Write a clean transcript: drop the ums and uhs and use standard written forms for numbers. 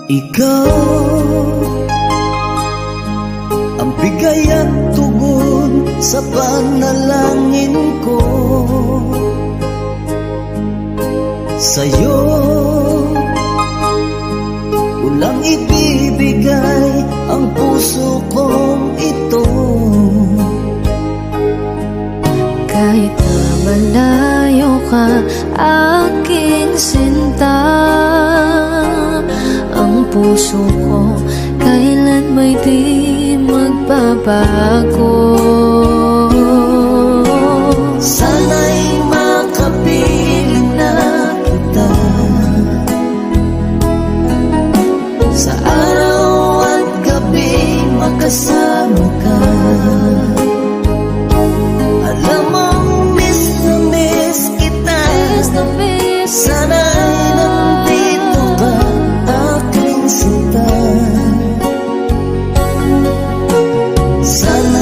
Ikaw ang bigay at tugon sa panalangin ko. Sa'yo walang ibibigay ang puso kong ito. Kahit na malayo ka, aking sinta, ang puso ko kailan may di magbabago. Sana'y makapiling na kita sa araw at gabi, makasama ka. Alam mong miss na miss kita, sana'y nandito ka, aking sinta. Sana